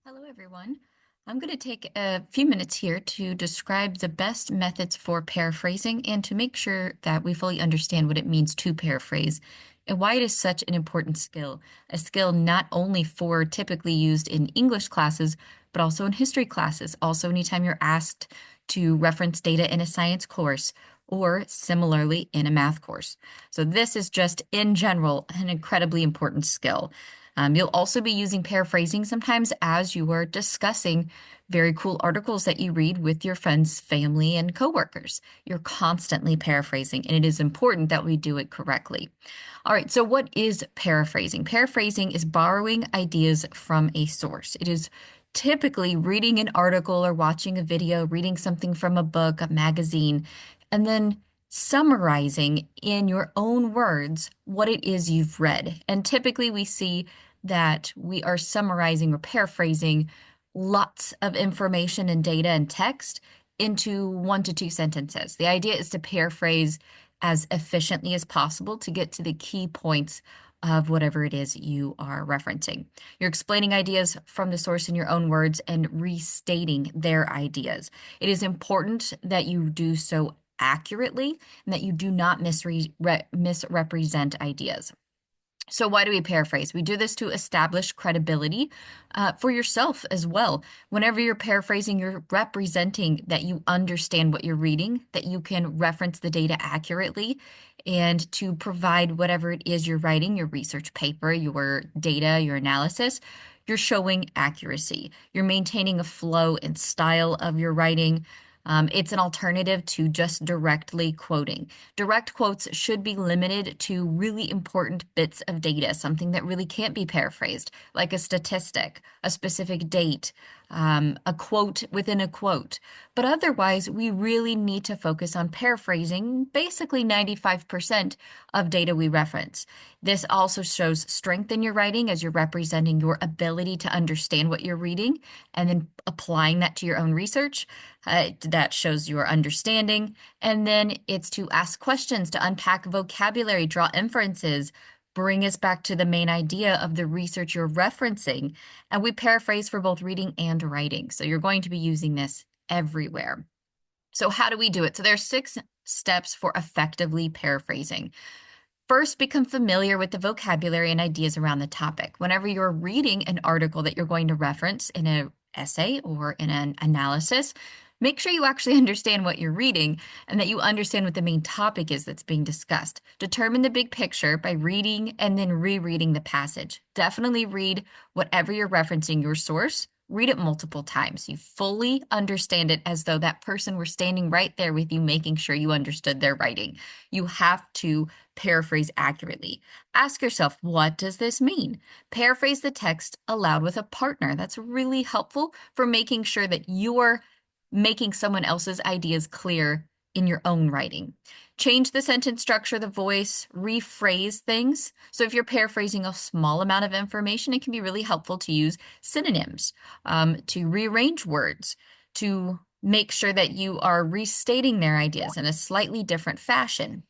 Hello, everyone. I'm going to take a few minutes here to describe the best methods for paraphrasing and to make sure that we fully understand what it means to paraphrase and why it is such an important skill. A skill not only for typically used in English classes, but also in history classes. Also, anytime you're asked to reference data in a science course or similarly in a math course. So, this is just in general an incredibly important skill. You'll also be using paraphrasing sometimes as you are discussing very cool articles that you read with your friends, family, and coworkers. You're constantly paraphrasing, and it is important that we do it correctly. All right, so what is paraphrasing? Paraphrasing is borrowing ideas from a source. It is typically reading an article or watching a video, reading something from a book, a magazine, and then summarizing in your own words what it is you've read. And typically we see that we are summarizing or paraphrasing lots of information and data and text into 1 to 2 sentences. The idea is to paraphrase as efficiently as possible to get to the key points of whatever it is you are referencing. You're explaining ideas from the source in your own words and restating their ideas. It is important that you do so accurately and that you do not misrepresent ideas. So, why do we paraphrase? We do this to establish credibility for yourself as well. Whenever you're paraphrasing, you're representing that you understand what you're reading, that you can reference the data accurately, and to provide whatever it is you're writing, your research paper, your data, your analysis, you're showing accuracy. You're maintaining a flow and style of your writing. It's an alternative to just directly quoting. Direct quotes should be limited to really important bits of data, something that really can't be paraphrased, like a statistic, a specific date, a quote within a quote. But otherwise, we really need to focus on paraphrasing basically 95% of data we reference. This also shows strength in your writing as you're representing your ability to understand what you're reading and then applying that to your own research. That shows your understanding. And then it's to ask questions, to unpack vocabulary, draw inferences, bring us back to the main idea of the research you're referencing. And we paraphrase for both reading and writing. So you're going to be using this everywhere. So how do we do it? So there are 6 steps for effectively paraphrasing. First, become familiar with the vocabulary and ideas around the topic. Whenever you're reading an article that you're going to reference in an essay or in an analysis, make sure you actually understand what you're reading and that you understand what the main topic is that's being discussed. Determine the big picture by reading and then rereading the passage. Definitely read whatever you're referencing your source. Read it multiple times. You fully understand it as though that person were standing right there with you, making sure you understood their writing. You have to paraphrase accurately. Ask yourself, what does this mean? Paraphrase the text aloud with a partner. That's really helpful for making sure that you're making someone else's ideas clear in your own writing. Change the sentence structure, the voice, rephrase things. So if you're paraphrasing a small amount of information, it can be really helpful to use synonyms, to rearrange words, to make sure that you are restating their ideas in a slightly different fashion.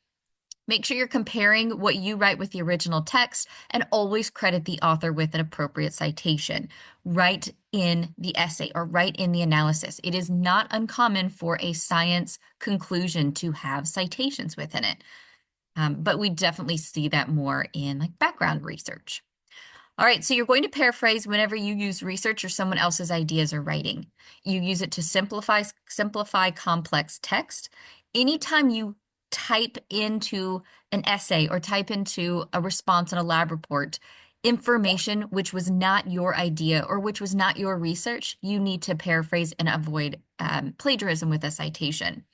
Make sure you're comparing what you write with the original text and always credit the author with an appropriate citation. Write in the essay or write in the analysis. It is not uncommon for a science conclusion to have citations within it. But we definitely see that more in like background research. All right, so you're going to paraphrase whenever you use research or someone else's ideas or writing. You use it to simplify complex text. Anytime you type into an essay or type into a response in a lab report information which was not your idea or which was not your research, you need to paraphrase and avoid plagiarism with a citation.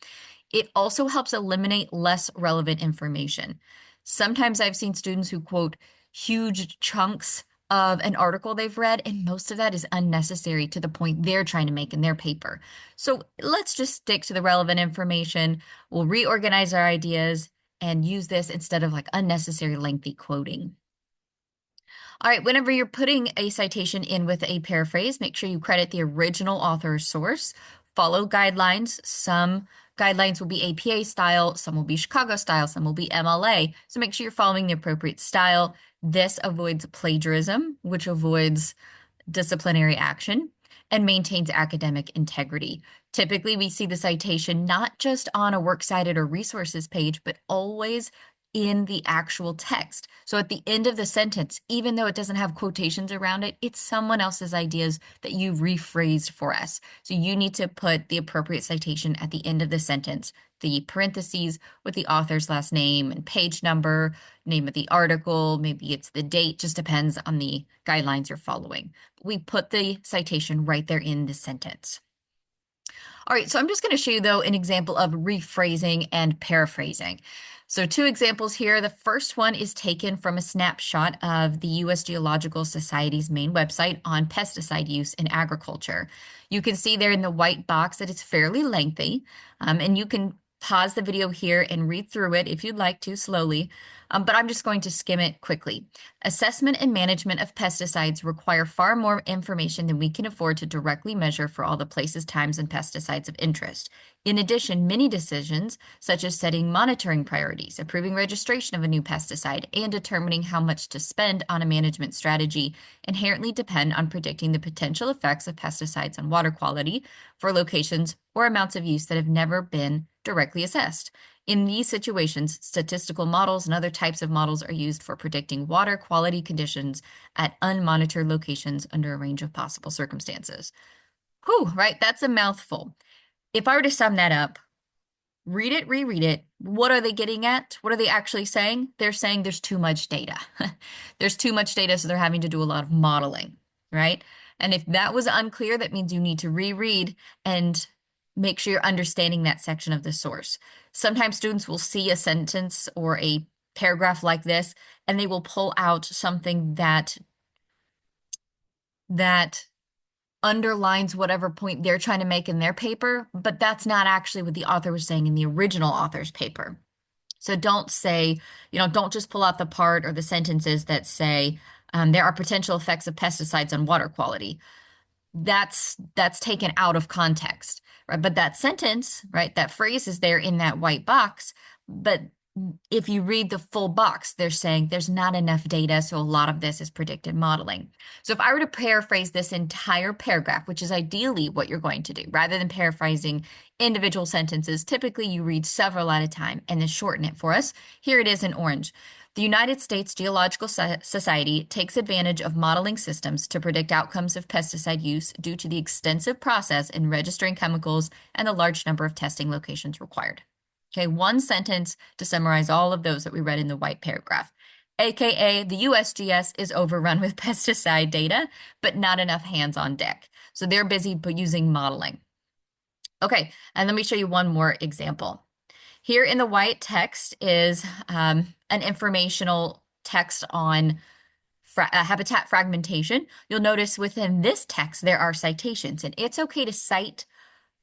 It also helps eliminate less relevant information. Sometimes I've seen students who quote huge chunks of an article they've read, and most of that is unnecessary to the point they're trying to make in their paper. So let's just stick to the relevant information. We'll reorganize our ideas and use this instead of like unnecessary lengthy quoting. All right, whenever you're putting a citation in with a paraphrase, make sure you credit the original author or source. Follow guidelines. Some guidelines will be APA style, some will be Chicago style, some will be MLA. So make sure you're following the appropriate style. This avoids plagiarism, which avoids disciplinary action, and maintains academic integrity. Typically, we see the citation not just on a works cited or resources page, but always in the actual text. So at the end of the sentence, even though it doesn't have quotations around it, it's someone else's ideas that you rephrased for us. So you need to put the appropriate citation at the end of the sentence, the parentheses with the author's last name and page number, name of the article, maybe it's the date, just depends on the guidelines you're following. We put the citation right there in the sentence. All right, so I'm just going to show you, though, an example of rephrasing and paraphrasing. So two examples here. The first one is taken from a snapshot of the U.S. Geological Society's main website on pesticide use in agriculture. You can see there in the white box that it's fairly lengthy, and you can pause the video here and read through it if you'd like to slowly, but I'm just going to skim it quickly. Assessment and management of pesticides require far more information than we can afford to directly measure for all the places, times, and pesticides of interest. In addition, many decisions, such as setting monitoring priorities, approving registration of a new pesticide, and determining how much to spend on a management strategy, inherently depend on predicting the potential effects of pesticides on water quality for locations or amounts of use that have never been directly assessed. In these situations, statistical models and other types of models are used for predicting water quality conditions at unmonitored locations under a range of possible circumstances. Whew, right? That's a mouthful. If I were to sum that up, read it, reread it. What are they getting at? What are they actually saying? They're saying there's too much data. There's too much data, so they're having to do a lot of modeling, right? And if that was unclear, that means you need to reread and make sure you're understanding that section of the source. Sometimes students will see a sentence or a paragraph like this, and they will pull out something that underlines whatever point they're trying to make in their paper, but that's not actually what the author was saying in the original author's paper. So don't say, don't just pull out the part or the sentences that say there are potential effects of pesticides on water quality. That's taken out of context, right? But that sentence, right, that phrase is there in that white box, but if you read the full box, they're saying there's not enough data, so a lot of this is predicted modeling. So if I were to paraphrase this entire paragraph, which is ideally what you're going to do, rather than paraphrasing individual sentences, typically you read several at a time and then shorten it for us. Here it is in orange. The United States Geological Society takes advantage of modeling systems to predict outcomes of pesticide use due to the extensive process in registering chemicals and the large number of testing locations required. Okay, one sentence to summarize all of those that we read in the white paragraph. AKA, the USGS is overrun with pesticide data, but not enough hands on deck. So they're busy using modeling. Okay, and let me show you one more example. Here in the white text is an informational text on habitat fragmentation. You'll notice within this text there are citations, and it's okay to cite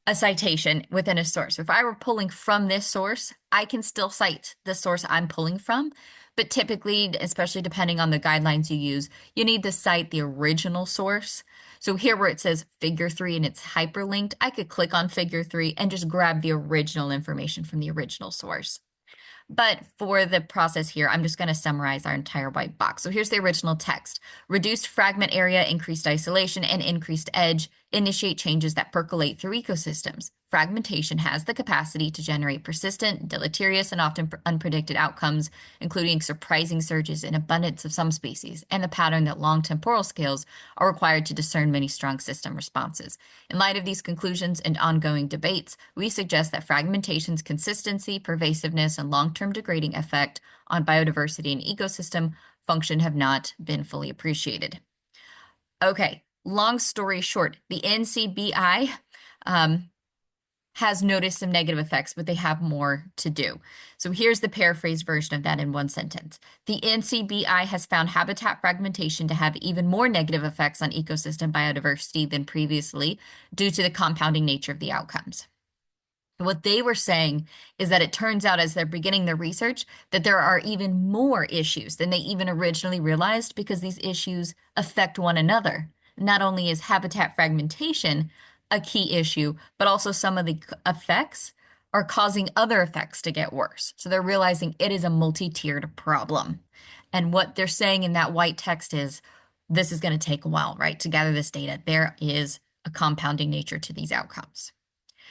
a citation within a source. If I were pulling from this source, I can still cite the source I'm pulling from, but typically, especially depending on the guidelines you use, you need to cite the original source. So here where it says figure 3 and it's hyperlinked, I could click on figure 3 and just grab the original information from the original source. But for the process here, I'm just going to summarize our entire white box. So here's the original text. Reduced fragment area, increased isolation, and increased edge initiate changes that percolate through ecosystems. Fragmentation has the capacity to generate persistent, deleterious, and often unpredicted outcomes, including surprising surges in abundance of some species, and the pattern that long temporal scales are required to discern many strong system responses. In light of these conclusions and ongoing debates, we suggest that fragmentation's consistency, pervasiveness, and long-term degrading effect on biodiversity and ecosystem function have not been fully appreciated. Okay, long story short, the NCBI has noticed some negative effects, but they have more to do. So here's the paraphrased version of that in one sentence. The NCBI has found habitat fragmentation to have even more negative effects on ecosystem biodiversity than previously due to the compounding nature of the outcomes. What they were saying is that it turns out as they're beginning their research that there are even more issues than they even originally realized because these issues affect one another. Not only is habitat fragmentation a key issue, but also some of the effects are causing other effects to get worse. So they're realizing it is a multi-tiered problem. And what they're saying in that white text is this is going to take a while, right? To gather this data, there is a compounding nature to these outcomes.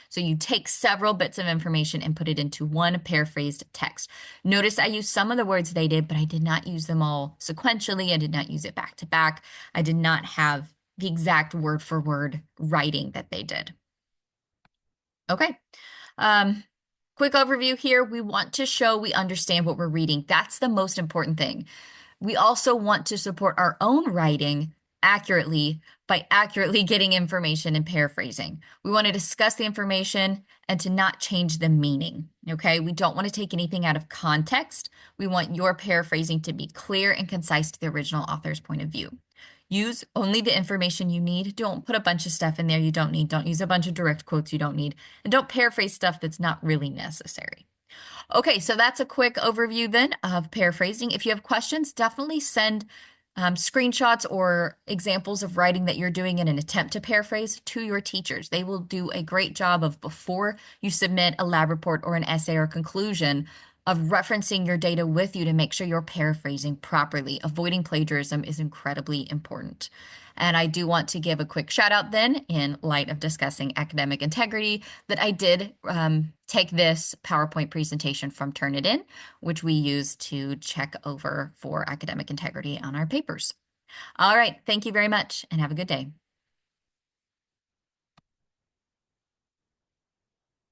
So you take several bits of information and put it into one paraphrased text. Notice I used some of the words they did, but I did not use them all sequentially. I did not use it back to back. I did not have the exact word for word writing that they did. Okay. Quick overview here. We want to show we understand what we're reading. That's the most important thing. We also want to support our own writing accurately by accurately getting information and paraphrasing. We want to discuss the information and to not change the meaning, okay? We don't want to take anything out of context. We want your paraphrasing to be clear and concise to the original author's point of view. Use only the information you need. Don't put a bunch of stuff in there you don't need. Don't use a bunch of direct quotes you don't need. And don't paraphrase stuff that's not really necessary. Okay, so that's a quick overview then of paraphrasing. If you have questions, definitely send screenshots or examples of writing that you're doing in an attempt to paraphrase to your teachers. They will do a great job of, before you submit a lab report or an essay or conclusion, of referencing your data with you to make sure you're paraphrasing properly. Avoiding plagiarism is incredibly important. And I do want to give a quick shout out then, in light of discussing academic integrity, that I did take this PowerPoint presentation from Turnitin, which we use to check over for academic integrity on our papers. All right, thank you very much and have a good day.